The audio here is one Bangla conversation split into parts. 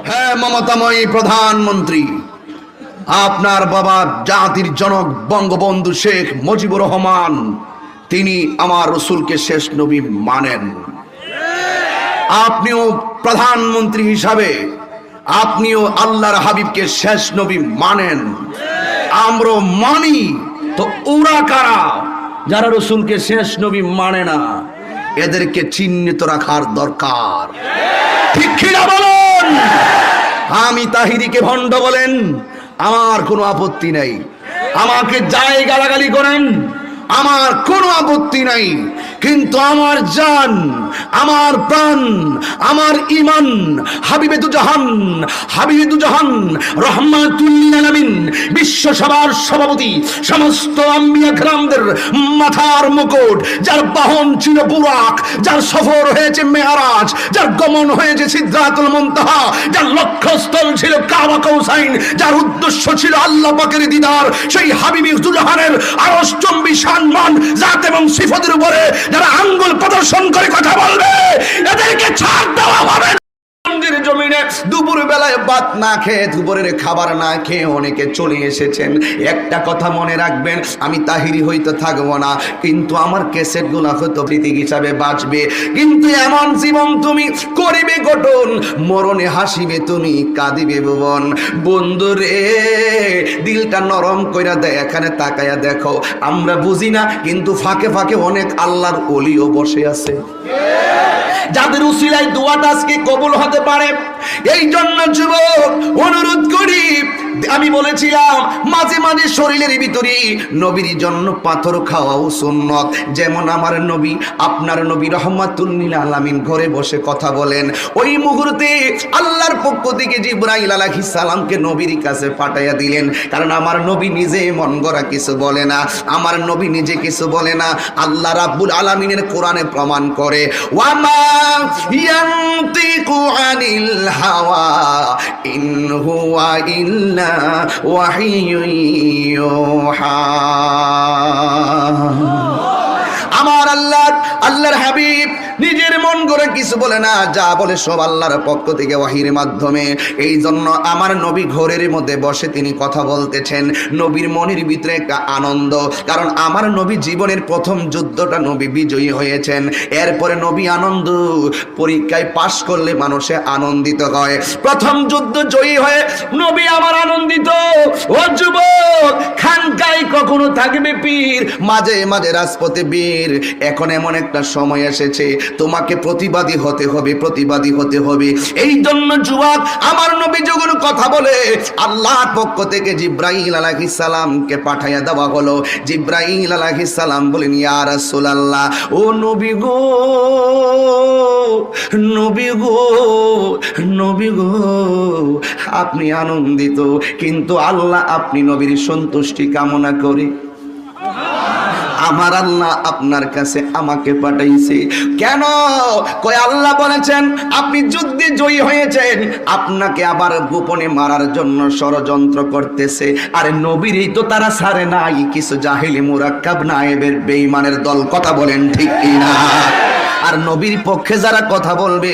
হ্যাঁ মমতাময়ী প্রধানমন্ত্রী, আপনার বাবা জাতির জনক বঙ্গবন্ধু শেখ মুজিবুর রহমান তিনি আমার রসুলকে শেষ নবী মানেন। আপনিও প্রধানমন্ত্রী হিসাবে আপনিও আল্লাহর হাবিবকে শেষ নবী মানেন, আমরা মানি। তো ওরা কারা যারা রসুলকে শেষ নবী মানে না? এদেরকে চিহ্নিত রাখার দরকার, ঠিক কিনা বলুন? আমি তাহিরিকে ভণ্ড বলেন, আমার কোনো আপত্তি নাই। আমাকে যাই গালাগালি করেন, আমার কোনো আপত্তি নাই। কিন্তু আমার জান, আমার প্রাণ, আমার ঈমান হাবিবে দু জাহান রহমাতুল লিল আলামিন বিশ্বসভার সভাপতি, সমস্ত আম্বিয়া کرامদের মাথার মুকুট, যার বাহন ছিল বুরাক, যার সফর হয়েছে মেরাজ, যার গমন হয়েছে সিদরাতুল মুনতাহা, যার লক্ষ্যস্থল ছিল কাবা কৌসাইন, যার উদ্দেশ্য ছিল আল্লাহ পাকের দিদার, সেই হাবিবে দু জাহানের আরশ চুম্বী সম্মান জাত এবং সিফাতের উপরে যারা আঙ্গুল প্রদর্শন করে কথা বলবে, এদেরকে ছাড় দেওয়া হবে না। জমিনে দুপুর বেলায় ভাত না খেয়ে, দুপুরের খাবার না খেয়ে অনেকে চলে এসেছেন। একটা কথা মনে রাখবেন, আমি তাহিরি হইতে থাকবো না, কিন্তু আমার ক্যাসেট গুলা হয়তো প্রীতি হিসাবে বাঁচবে। কিন্তু এমন জীবন তুমি করিবে গঠন, মরণে হাসিবে তুমি, কাঁদিবে ভুবন। বন্ধুরে দিলটা নরম কইরা দেয়, এখানে তাকায়া দেখো। আমরা বুঝি না, কিন্তু ফাঁকে ফাঁকে অনেক আল্লাহর ওলিও বসে আছে, যাদের উসিলায় দোয়াটা আজকে কবুল হতে পারে। এই জন্য যুবক অনুরোধ করি, আমি বলেছিলাম মাঝে মাঝে শরীরের ভিতরে নবীর জন্য পাথর খাওয়াও সুন্নত। যেমন আমার নবী, আপনার নবী রহমাতুল লিল আলামিন ঘরে বসে কথা বলেন, ওই মুহূর্তে আল্লাহর পক্ষ থেকে জিবরাইল আলাইহিস সালামকে নবীর কাছে পাঠাইয়া দিলেন। কারণ আমার নবী নিজে মন গড়া কিছু বলে না, আমার নবী নিজে কিছু বলে না। আল্লাহ রাব্বুল আলামিনের কোরআনে প্রমাণ করে, ওয়ামা ইয়ানতিকু আনিল হাওয়া ইন হুয়া ইল্লা ওয়াহিয়ুন ইউহা। আমার আল্লাহর হাবিব নিজের মন করে কিছু বলে না, যা বলে সব আল্লাহর পক্ষ থেকে ওয়াহির মাধ্যমে। এই জন্য আমার নবী ঘরের মধ্যে বসে তিনি কথা বলতেছেন। নবীর মনের ভিতরে একটা আনন্দ, কারণ আমার নবী জীবনের প্রথম যুদ্ধটা নবী বিজয়ী হয়েছেন। এরপরে নবী আনন্দ, পরীক্ষায় পাশ করলে মানুষে আনন্দিত হয়। প্রথম যুদ্ধ জয়ী হয়ে নবী আমার আনন্দিত। ও যুবক, খানকায় কখনো থাকবে পীর, মাঝে মাঝে রাজপথে বীর। এখন এমন একটা সময় এসেছে, তোমাকে প্রতিবাদী হতে হবে, প্রতিবাদী হতে হবে। এই জন্য যুবক, আমার নবী যখন কথা বলে, আল্লাহর পক্ষ থেকে জিবরাইল আলাইহিস সালামকে পাঠাইয়া দেওয়া হলো। জিবরাইল আলাইহিস সালাম বলেন, ইয়া রাসূলুল্লাহ, ও নবী গো, নবী গো, নবী গো, আপনি আনন্দিত, কিন্তু আল্লাহ আপনি নবীর সন্তুষ্টি কামনা করে আমার আল্লাহ আপনার কাছে আমাকে পাঠাইছে। কেন? কয় আল্লাহ বলেছেন আপনি যুদ্ধে জয়ী হয়েছেন, আপনাকে আবার গোপনে মারার জন্য ষড়যন্ত্র করতেছে। আরে নবীরই তো তারা ছাড়ে নাই, কিছু জাহেলি মুরাক্কাব নায়েবের বেঈমানের দল। কথা বলেন ঠিক কিনা? আর নবীর পক্ষে যারা কথা বলবে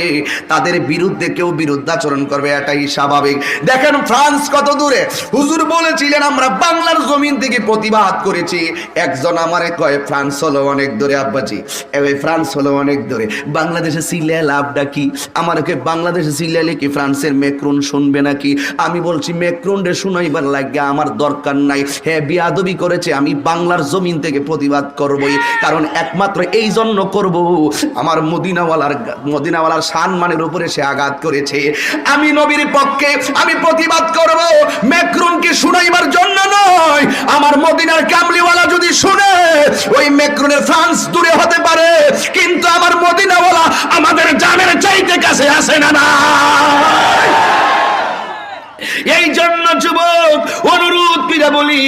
তাদের বিরুদ্ধে কেউ বিরুদ্ধাচরণ করবে, এটাই স্বাভাবিক। দেখেন ফ্রান্স কত দূরে। হুজুর বলেছিলেন আমরা বাংলার জমিন থেকে প্রতিবাদ করেছি। একজন আমারে কয় ফ্রান্স হলো অনেক দূরে আব্বাজি, এই ফ্রান্স হলো অনেক দূরে, বাংলাদেশে সিলে লাভটা কি? আমাকে বাংলাদেশে সিলেলে কি ফ্রান্সের ম্যাক্রন শুনবে নাকি? আমি বলছি ম্যাক্রন রে শুনাইবার লাগে আমার দরকার নাই। হ্যাঁ, বিয়াদবি করেছে, আমি বাংলার জমিন থেকে প্রতিবাদ করবই। কারণ একমাত্র এই জন্য করব, আমার মদিনাওয়ালার সম্মানের উপরে সে আঘাত করেছে। আমি নবীর পক্ষে আমি প্রতিবাদ করব, ম্যাক্রনকে শুনাইবার জন্য নয়। আমার মদিনার কামলিওয়ালা যদি শুনে, ওই ম্যাক্রনের ফ্রান্স দূরে হতে পারে, কিন্তু আমার মদিনাওয়ালা আমাদের জানের চাইতে কাছে আসে না। এই জন্য যুবক অনুরোধ করে বলি,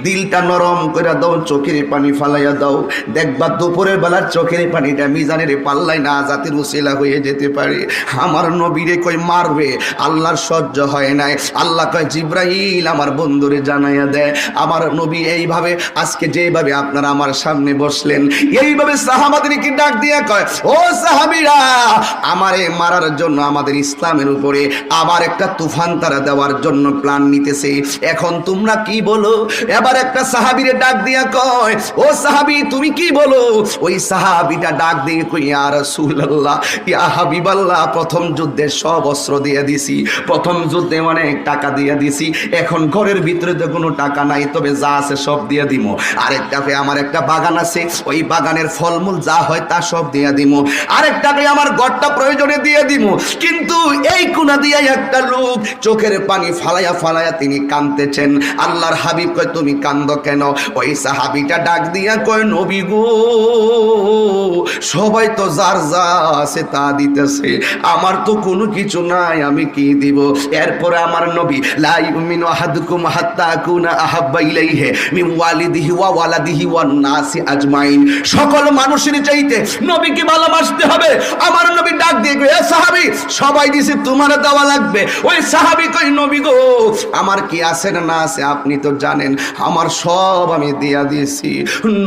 দিলটা নরম করে দাও, চোখের পানি ফালাইয়া দাও, দেখবা দুপুরের বেলার চোখের পানিটা মিজানের পাল্লায় না জাতির উসিলা হয়ে যেতে পারে। আমার নবীরে কই মারবে, আল্লাহর সহ্য হয় নাই। আল্লাহ কয় জিব্রাইল আমার বন্ধুরে জানাইয়া দেয়। আমার নবী এইভাবে আজকে যেভাবে আপনারা আমার সামনে বসলেন, এইভাবে সাহাবাদেরকে ডাক দিয়া কয়, ও সাহাবীরা, আমারে মারার জন্য আমাদের ইসলামের উপরে আবার একটা তুফান তারা দেওয়ার জন্য প্ল্যান নিতেছে। এখন তোমরা কি বলো? এবার একটা সাহাবীরে ডাক দিয়া কয়, ও সাহাবী তুমি কি বলো? ওই সাহাবীটা ডাক দিয়ে কই, ইয়া রাসূলুল্লাহ, ইয়া হাবিবাল্লাহ, প্রথম যুদ্ধে সব অস্ত্র দিয়ে দিছি, প্রথম যুদ্ধে অনেক টাকা দিয়ে দিছি, এখন ঘরের ভিতরে তো কোনো টাকা নাই, তবে যা আছে সব দিয়ে দিমো। আরেকটাকে আমার একটা বাগান আছে, ওই বাগানের ফলমূল যা হয় তা সব দিয়ে দিমো। আরেকটাকে আমার ঘরটা প্রয়োজনে দিয়ে দিমো। কিন্তু এই কোনা দিয়ে একটা লোক চোখের পানি ফালাইয়া ফালাইয়া তিনি কাঁদতেছেন। আল্লাহর হাবিব কয়, তুমি কান্দো কেন? ওই সাহাবীটা ডাক দিয়া কয়, নবী গো, সবাই তো যার যা আছে তা দিতেছে, আমার তো কোনো কিছু নাই, আমি কি দিব? এরপরে আমার নবী, লা ইউমিনু আহাদুকুম হাত্তা আকুনা আহাব্বা ইলাইহি মিন ওয়ালিদিহি ওয়া ওয়ালাদিহি ওয়ান নাসি আজমাইন, সকল মানুষের চাইতে নবীকে ভালোবাসতে হবে। আমার নবী ডাক দিয়ে কয়, এ সাহাবী, সবাই দিছে, তোমার দেওয়া লাগবে। ওই সাহাবী কই, নবী গো, আমার কি আছে না না আছে আপনি তো জানেন, আমার সব আমি দিয়া দিয়েছি।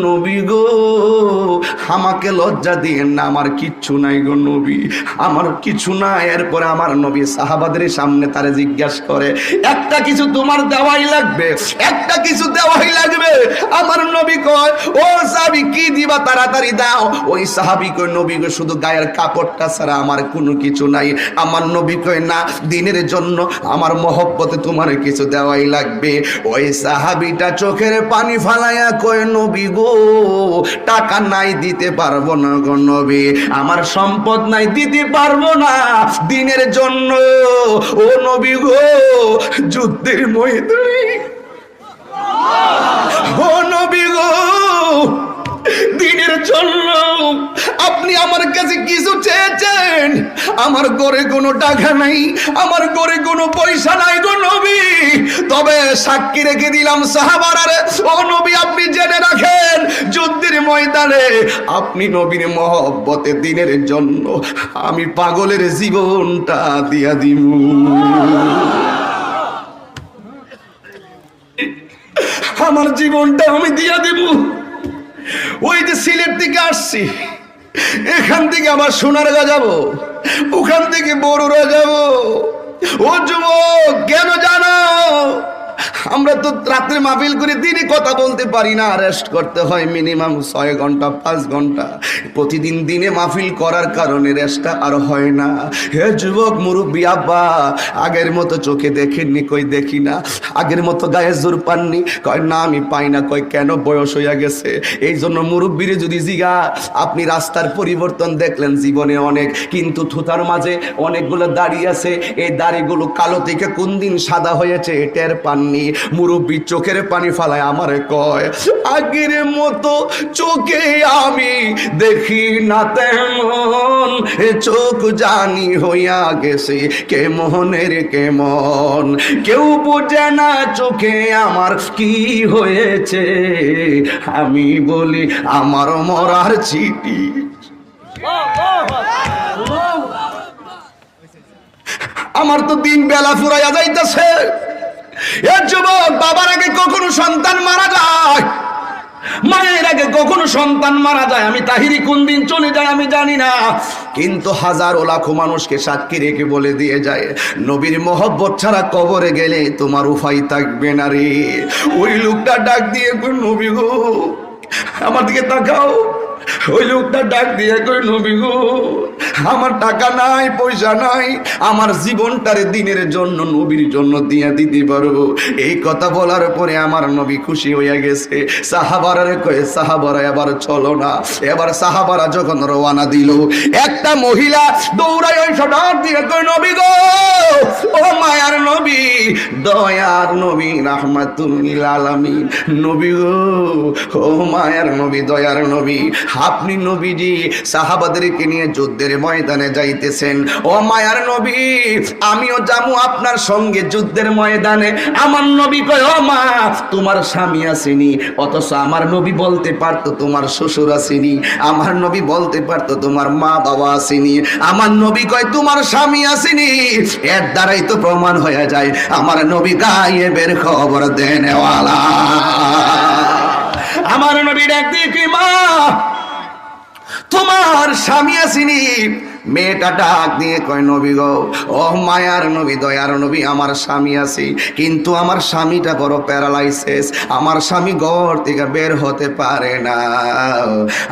নবী গো, আমাকে লজ্জা দিয়েন না, আমার কিচ্ছু নাই গো নবী, আমার কিছু নাই। এরপরে আমার নবী সাহাবাদের সামনে তারে জিজ্ঞাসা করে, একটা কিছু তোমার দেওয়াই লাগবে, একটা কিছু দেওয়াই লাগবে। আমার নবী কয়, ও সাহাবী কি দিবা, তাড়াতাড়ি দাও। ওই সাহাবী কয়, নবী গো, শুধু গায়ের কাপড়টা ছাড়া আমার কোনো কিছু নাই। আমার নবী কয়, না, দিনের জন্য আমার মহব্বতে তোমার কিছু দেওয়াই লাগবে। ওই সাহাবীটা চোখের পানি ফালাইয়া কয়, নবী গো, টাকা নাই, দিতে পারবো না গো নবী, আমার সম্পদ নাই, দিতে পারবো না দিনের জন্য। ও নবী গো, যুদ্ধের ময়দানে, ও নবী গো, দিনের জন্য আপনি আমার কাছে কিছু চেয়েছেন, আমার ঘরে কোনো টাকা নাই, আমার ঘরে কোনো পয়সা নাই গো নবী, তবে সাক্ষী রেখে দিলাম সাহাবারা, ও নবী, আপনি জেনে রাখেন, যুদ্ধের ময়দানে আপনি নবীর মহব্বতে দিনের জন্য আমি পাগলের জীবনটা দিয়া দিব, আমার জীবনটা আমি দিয়া দিব। ওই যে সিলেট থেকে আসছি, এখান থেকে আবার সোনারগাঁ যাব, ওখান থেকে বড়ুরা যাব। ও যুবক, কেন জানো? আমরা তো রাত্রে মাহফিল করে দিনে কথা বলতে পারি না, রেস্ট করতে হয় মিনিমাম 6 ঘন্টা 5 ঘন্টা প্রতিদিন। দিনে মাহফিল করার কারণে রেস্টটা আর হয় না। হে যুবক মুরব্বী আব্বা, আগের মতো চোখে দেখেননি? কই দেখি না। আগের মতো গায়ে জোর পাননি? কয় না, আমি পাই না। কয় কেন? বয়স হইয়া গেছে। এই জন্য মুরব্বীরে যদি জিগা, আপনি রাস্তার পরিবর্তন দেখলেন জীবনে অনেক, কিন্তু থুতার মাঝে অনেকগুলো দাড়ি আছে, এই দাড়িগুলো কালো থেকে কোন দিন সাদা হয়েছে টের পাননি। মুরব্বী চোখের পানি ফালায় আমারে কয়, আগের মতো চোখে আমি দেখি না তেমন, চোখ জানি হইয়া গেছে কে মোহনের কেমন, কেউ বোঝে না চোখে আমার কি হয়েছে, আমি বলি আমার মরার চিঠি। আমার তো দিন বেলা ফুরাইয়া যাইতেছে। এর যুবক, বাবার আগে কখনো সন্তান মারা যায়, মায়ের আগে কখনো সন্তান মারা যায়। আমি তাহিরি কোন দিন চলে যায় আমি জানি না, কিন্তু হাজারো লাখো মানুষকে সাক্ষী রেখে বলে দিয়ে যায়, নবীর মহব্বত ছাড়া কবরে গেলে তোমার উপায় থাকবে না রে। ওই লোকটা ডাক দিয়ে, নবী গো, আমার দিকে তাকাও। ওই লোকটা ডাক দিয়ে কই, নবী গো, আমার টাকা নাই, পয়সা নাই, আমার জীবনটারে দিনের জন্য নবীর জন্য দিয়ে দিতে পারবো। এই কথা বলার পরে আমার নবী খুশি হইয়া গেছে। সাহাবারা কয়ে, সাহাবারা এবার চলো না। এবার সাহাবারা যখন রওনা দিল, একটা মহিলা দৌড়ায় ওই ডাক দিয়ে কই, নবী গো, ও মায়ার নবী, দয়ার নবী, রাহমাতুল লিল আলামিন, নবী গো, ও মায়ার নবী, দয়ার নবী, আপনি নবীজি সাহাবাদেরকে নিয়ে যুদ্ধে যুদ্ধের ময়দানে যাইতেছেন। ও মায়ার নবী, আমিও যাবো আপনার সঙ্গে যুদ্ধের ময়দানে। আমার নবী কয়, ও মা, তোমার স্বামী আসেনি। অথচ আমার নবী বলতে পারতো তোমার শ্বশুর আসেনি, আমার নবী বলতে পারতো তোমার মা বাবা আসেনি। আমার নবী কয় তোমার স্বামী আসেনি। এর দ্বারাই তো প্রমাণ হয়ে যায় আমার নবী গায়েবের খবর দেনেওয়ালা। আমার নবী ডাক দিয়ে কি, মা তোমার স্বামী আসেনি? মেয়েটা ডাক দিয়ে কয়, নবী গো, ও মায়ার নবী, দয়ার নবী, আমার স্বামী আছে, কিন্তু আমার স্বামীটা বড় প্যারালাইসিস, আমার স্বামী ঘর থেকে বের হতে পারে না।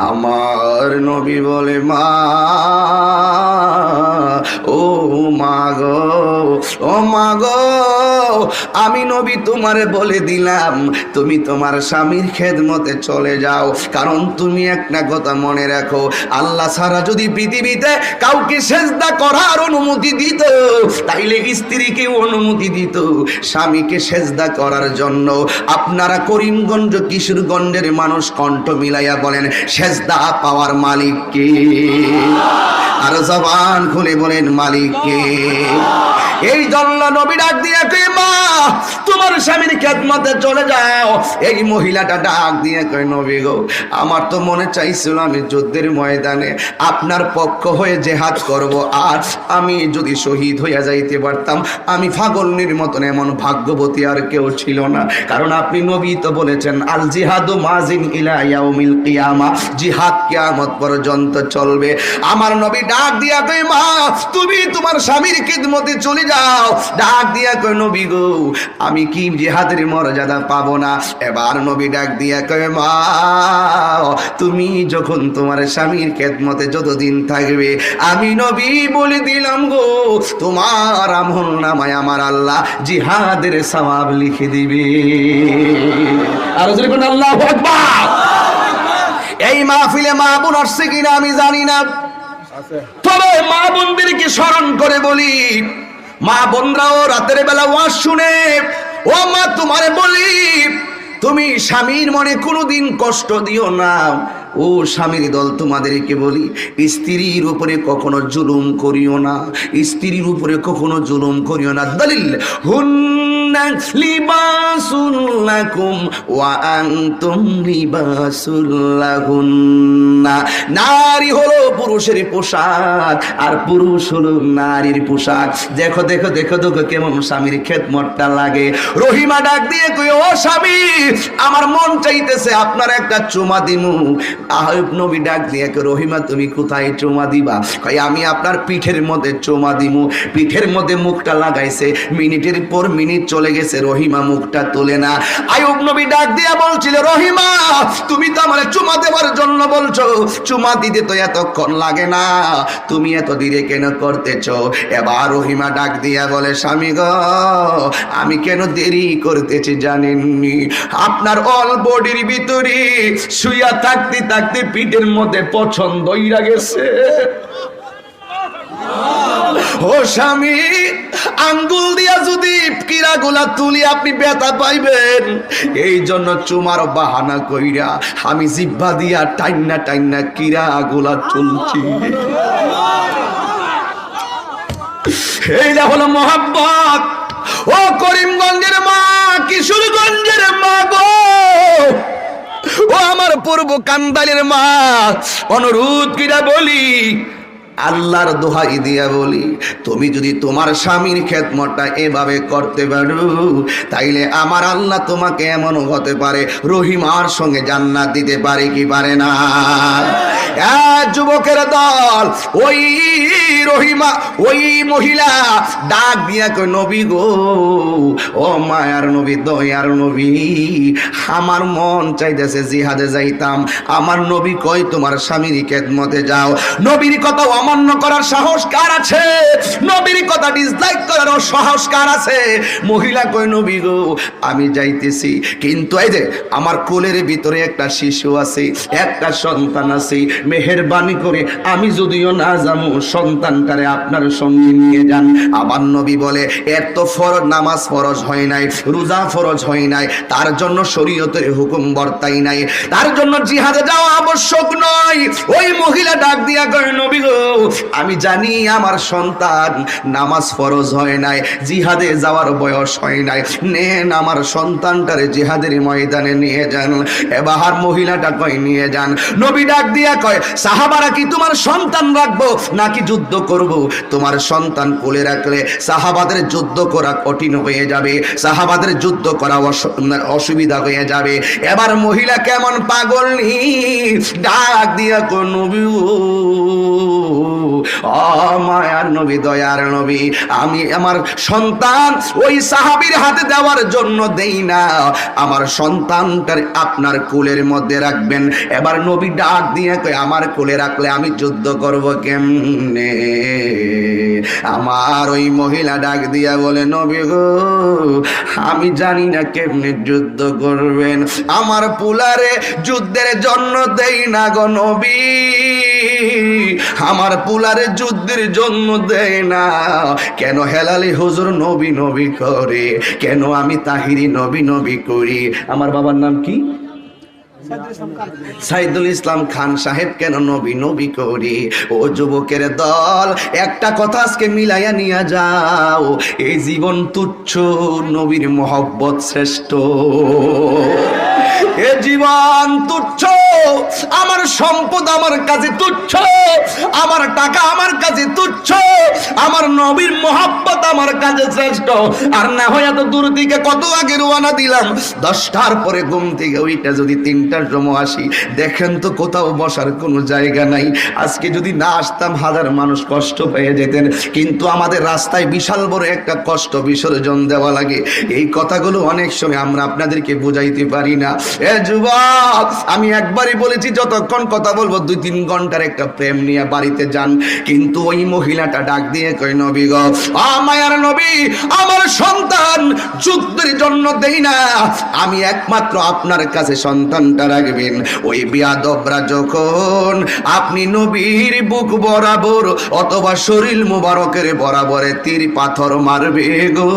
আমার নবী বলে, মা, ও মা গো, ও মা গো, আমি নবী তোমারে বলে দিলাম তুমি তোমার স্বামীর খেদমতে চলে যাও। কারণ তুমি একটা কথা মনে রাখো, আল্লাহ ছাড়া যদি পৃথিবীতে কাউকে সেজদা করার অনুমতি দিত, তাইলে স্ত্রীকে অনুমতি দিত স্বামীকে সেজদা করার জন্য। আপনারা করিমগঞ্জ কিশোরগঞ্জের মানুষ কণ্ঠ মিলাইয়া বলেন, সেজদা পাওয়ার মালিক কে? আর জবান খুলে বলেন, মালিক কে? এই জন্য নবী ডাক দিয়ে কই, মা তোমার স্বামীর খেদমতে চলে যাও। এই মহিলাটা ডাক দিয়ে কই, নবী গো, আমার তো মনে চাইছিল আমি যুদ্ধের ময়দানে আপনার পক্ষ হয়ে জেহাদ করব, আর আমি যদি শহীদ হইয়া যাইতে পারতাম। আমি পাগলনির মতন এমন ভাগ্যবতী আর কেউ ছিল না, কারণ আপনি নবী তো বলেছেন, আল জিহাদু মাজিন ইলা ইয়াউমিল কিয়ামা, জিহাদ কিয়ামত পর্যন্ত চলবে। আমার নবী ডাক দিয়া কই, মা তুমি তোমার স্বামীর খেদমতে চলে যাও। ডাক দিয়া কই, নবী গো, আমি কি জিহাদের মর্যাদা পাবো না? এবার নবী ডাক দিয়া কই, মা তুমি যখন তোমার স্বামীর খেদমতে যতদিন থাকবে, আমি নবী বলে দিলাম গো, তোমার আমলনামায় আমার আল্লাহ জিহাদের সওয়াব লিখে দিবে। আর জোরে বলেন আল্লাহু আকবার। এই মাহফিলে মা বোন আসছে কিনা আমি জানি না, তবে মা বোনদেরকে স্মরণ করে বলি, মা বোনরাও রাতের বেলা ওয়াজ শুনে, ও মা তোমারে বলি, তুমি স্বামীর মনে কোনোদিন কষ্ট দিও না। ও স্বামীর দল, তোমাদেরকে বলি, স্ত্রীর উপরে কখনো জুলুম করিও না, স্ত্রীর উপরে কখনো জুলুম করিও না। দলিল, হুন্না লিবাসুল লাকুম ওয়া আনতুম লিবাসুল লাহুন্না। নারী হলো পুরুষের পোশাক, আর পুরুষ হলো নারীর পোশাক। দেখো দেখো দেখো দেখো কেমন স্বামীর খেদমতটা লাগে। রহিমা ডাক দিয়ে কই, ও স্বামী, আমার মন চাইতেছে আপনার একটা চুমা দিমু। আহব নবী ডাক দিয়ে কই, রহিমা তুমি কোথায় চুমা দিবা? কই, আমি আপনার পিঠের মধ্যে চুমা দিমু। পিঠের মধ্যে মুখটা লাগাইছে, মিনিটের পর মিনিট চলে গেছে, রহিমা মুখটা তোলে না। আয়ুব নবী ডাক দিয়া বলছিল, রহিমা তুমি তো আমার চুমা দেওয়ার জন্য বলছো, চুমা দিতে তো এতক্ষণ লাগে না, তুমি এত ধীরে কেন করতেছ? এবার রহিমা ডাক দিয়া বলে, স্বামী গো, আমি কেন দেরি করতেছি জানেননি? আপনার অল বডির ভিতরে শুইয়া থাকতে থাকতে পিঠের মধ্যে পছন্দ হইয়া গেছে। ও স্বামী, আঙ্গুল দিয়া যদি কিরাগুলা তুলি আপনি ব্যথা পাইবেন, এই জন্য চুমার বাহানা কইরা আমি জিহ্বা দিয়া টাইনা টাইনা কিরাগুলা চলছি। এইটা হলো মহাব্বত। ও করিমগঞ্জের মা, কিশোরগঞ্জের মা গো, ও আমার পূর্ব কান্দালের মা, অনুরোধ কিরা বলি, আল্লাহর দোহাই দিয়া বলি, তুমি যদি তোমার স্বামীর খেদমতটা এভাবে করতে পারো, তাইলে আমার আল্লাহ তোমাকে এমন হতে পারে রহিমার সঙ্গে জান্নাত দিতে পারে কি পারে না? যুবকের দল, ওই রহিমা, ওই মহিলা ডাক দিয়া কই, নবী গো, ও মায়ার নবী, দয়ার নবী, আমার মন চাইতেছে জিহাদে যাইতাম। আমার নবী কই, তোমার স্বামীর খেদমতে যাও। নবীর কথা অমান্য করার সাহস কার আছে? নবীর কথা ডিসলাইক করার সাহস কার আছে? মহিলা কই, নবী গো, আমি যাইতেছি, কিন্তু এই যে আমার কোলের ভিতরে একটা শিশু আছে, একটা সন্তান আছে, মেহেরবানি করে আমি যদিও না যাবো, সন্তানটারে আপনার সঙ্গে নিয়ে যান। আমার নবী বলে, এত ফরজ নামাজ ফরজ হয় নাই, রোজা ফরজ হয় নাই, তার জন্য শরীয়তের হুকুম বর্তাই নাই, তার জন্য জিহাদে যাওয়া আবশ্যক নয়। ওই মহিলা ডাক দিয়া কয়, নবী গো, আমি জানি আমার সন্তান নামাজ ফরজ হয় নাই, জিহাদে যাওয়ার বয়স হয় নাই, নেন আমার সন্তানটারে জিহাদের ময়দানে নিয়ে যান। এবার মহিলাটা কয় নিয়ে যান। নবী ডাক দিয়া কয় সাহাবারা কি তোমার সন্তান রাখবো নাকি যুদ্ধ করব? তোমার সন্তান কোলে রাখলে সাহাবাদের যুদ্ধ করা কঠিন হয়ে যাবে, সাহাবাদের যুদ্ধ করা অসুবিধা হয়ে যাবে। এবার মহিলা কেমন পাগল নি, ডাক দিয়া কো নবী ও মায়ার নবী, দয়ার নবী, আমি আমার সন্তান ওই সাহাবীর হাতে দেওয়ার জন্য দেই না, আমার সন্তানটার আপনার কোলের মধ্যে রাখবেন। এবার নবী ডাক দিয়ে কয় আমার কোলে রাখলে আমি যুদ্ধ করব কেমনে? আমার ওই মহিলা ডাক দিয়া বলে নবী গো, আমি জানি না কেমনে যুদ্ধ করবেন, আমার পুলারে যুদ্ধের জন্য দেই না গো নবী, আমার পুলারে যুদ্ধের জন্য দেয় না। কেন হেলালি হুজুর নবী নবী করে, কেন আমি তাহিরি নবী নবী করি? আমার বাবার নাম কি? সাইদুল ইসলাম খান সাহেব কেন নবী নবী করি? ও যুবকের দল, একটা কথা আজকে মিলাইয়া নিয়ে যাও, এই জীবন তুচ্ছ, নবীর মহব্বত শ্রেষ্ঠ। এ জীবন তুচ্ছ, আমার সম্পদ আমার কাছে তুচ্ছ, আমার টাকা আমার কাছে তুচ্ছ, আমার নবীর মহব্বত আমার কাছে শ্রেষ্ঠ। আর না হয় এত দূর থেকে কত আগে রওনা দিলাম, 10টার পরে ঘুম থেকে ওইটা যদি 3টার সময় আসি, দেখেন তো কোথাও বসার কোনো জায়গা নাই। আজকে যদি না আসতাম হাজার মানুষ কষ্ট পেয়ে যেতেন, কিন্তু আমাদের রাস্তায় বিশাল বড় একটা কষ্ট বিসর্জন দেওয়া লাগে। এই কথাগুলো অনেক সময় আমরা আপনাদেরকে বুঝাইতে পারি না। এ যুবক, আমি একবারই বলেছি যতক্ষণ কথা বলবো 2-3 ঘন্টার একটা প্রেম নিয়ে বাড়িতে যান। কিন্তু ওই মহিলাটা ডাক দিয়ে কই নবী গো, মায়ার নবী, আমার সন্তান যুদ্ধের জন্য দেই না, আমি একমাত্র আপনার কাছে সন্তানটা রাখবেন। ওই বিয়াদবরা যখন আপনি নবীর বুক বরাবর অথবা শরীর মুবারকের বরাবরে তীর পাথর মারবে গো,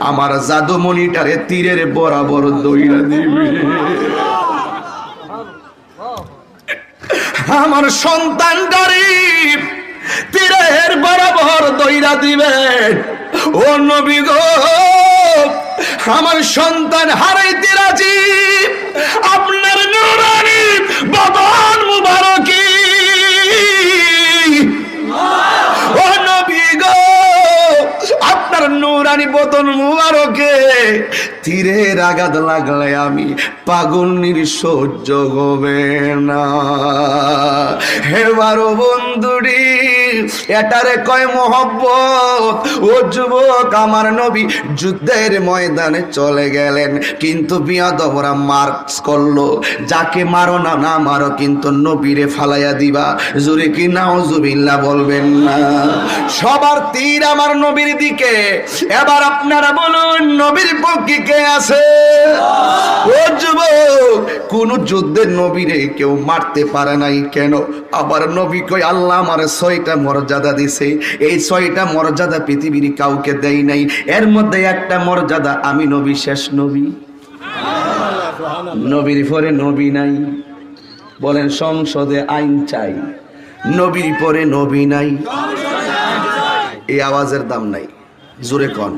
আমার জাদুমণিটারে তীরের বরাবর দইরা দিবে। আমার সন্তানটারে তীরের বরাবর দইরা দিবেন। ও নবী গো, আমার সন্তান হারাইতে রাজি, আপনার নূরানি বদন মুবারকি। ও নবী গো, আপনার নূরানি বদন মুবারকে তীরের আঘাত লাগলে আমি পাগল নিঃসহ্য হবে না। হেবারো বন্ধুরি, এটারে কয় মহব্বত। ও যুবক, আমার নবী যুদ্ধের ময়দানে চলে গেলেন, কিন্তু বিয়াদবরা মার্চ করলো, যাকে মারো না না মারো কিন্তু নবীরে ফালাইয়া দিবা। জোরে কি নাউজুবিল্লাহ বলবেন না? সবার তীর আমার নবীর দিকে। এবার আপনারা বলুন, নবীর পক্ষে কে আছে? ও যুবক, কোন যুদ্ধের নবীরে কেউ মারতে পারে নাই কেন? আবার নবী কই আল্লাহ আমার 6টা মর্যাদা দিছে, এই 6টা মর্যাদা পৃথিবীর কাউকে দেয় নাই। এর মধ্যে একটা মর্যাদা, আমি নবী শেষ নবী, নবীর পরে নবী নাই। বলেন সংসদে আইন চাই, নবীর পরে নবী নাই। এই আওয়াজের দাম নাই, জোরে কন।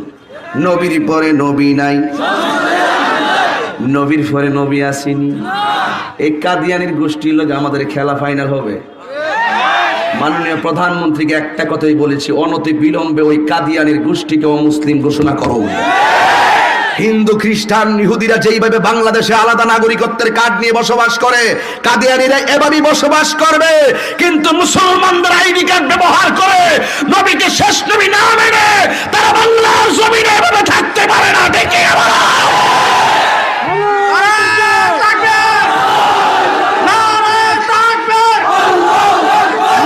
নবীর পরে নবী নাই, নবীর পরে নবী আসেনি। এই কাদিয়ানির গোষ্ঠীর লোক আমাদের খেলা ফাইনাল হবে। মাননীয় প্রধানমন্ত্রীকে একটা কথাই বলেছি, অনতি বিলম্বে ওই কাদিয়ানির গোষ্ঠীকে অমুসলিম ঘোষণা করো। হিন্দু খ্রিস্টান ইহুদিরা যেইভাবে বাংলাদেশে আলাদা নাগরিকত্বের কার্ড নিয়ে বসবাস করে, কাদিয়ানীরা এভাবেই বসবাস করবে। কিন্তু মুসলমানদের আইডি কার্ড ব্যবহার করে নবীকে শেষ নবী না মেনে তারা বাংলার জমিনে এভাবে থাকতে পারে না। দেখে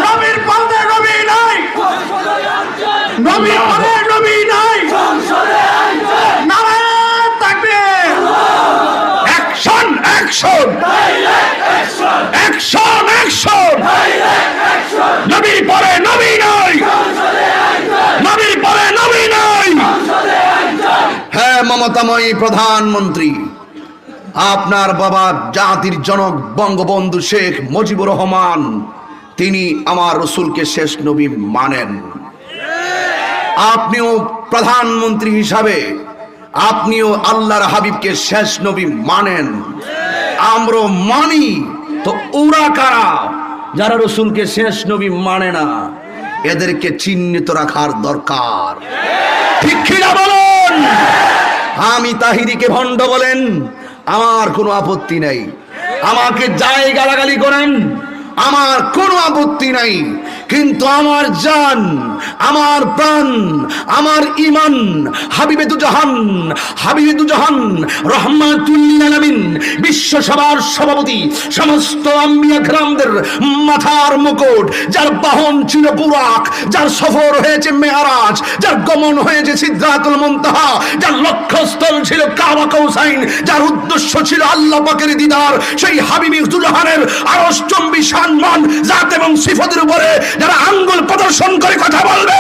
নবীর পদে নবী নাই, নবীর পদে নবী নাই। Action, action, action. নবীর পরে নবী নাই, নবীর পরে নবী নাই। হ্যাঁ, মমতাময়ী প্রধানমন্ত্রী, আপনার বাবা জাতির জনক বঙ্গবন্ধু শেখ মুজিবুর রহমান তিনি আমার রসুলকে শেষ নবী মানেন। আপনিও প্রধানমন্ত্রী হিসাবে আপনিও আল্লাহর হাবিবকে শেষ নবী মানেন, আমরা মানি। তো ওরা কারা যারা রসুলকে শেষ নবী মানে না? এদেরকে চিহ্নিত রাখার দরকার, ঠিক কিনা বলুন? আমি তাহিরিকে ভণ্ড বলেন, আমার কোনো আপত্তি নাই। আমাকে যাই গালাগালি করেন, আমার কোনো আপত্তি নাই। কিন্তু আমার জান, আমার প্রাণ, আমার ঈমান হাবিবে দুজাহান, হাবিবে দুজাহান রহমাতুল লিল আলামিন বিশ্বসভার সভাপতি, সমস্ত আম্বিয়া کرامদের মাথার মুকুট, যার বাহন ছিল বুরাক, যার সফর হয়েছে মেরাজ, যার গমন হয়েছে সিদরাতুল মুনতাহা, যার লক্ষ্যস্থল ছিল কাবা কৌসাইন, যার উদ্দেশ্য ছিল আল্লাহ পাকের দিদার, সেই হাবিবে দুজাহানের আরশ চুম্বী সম্মান জাত এবং সিফাতের উপরে যারা আঙ্গুল প্রদর্শন করে কথা বলবে,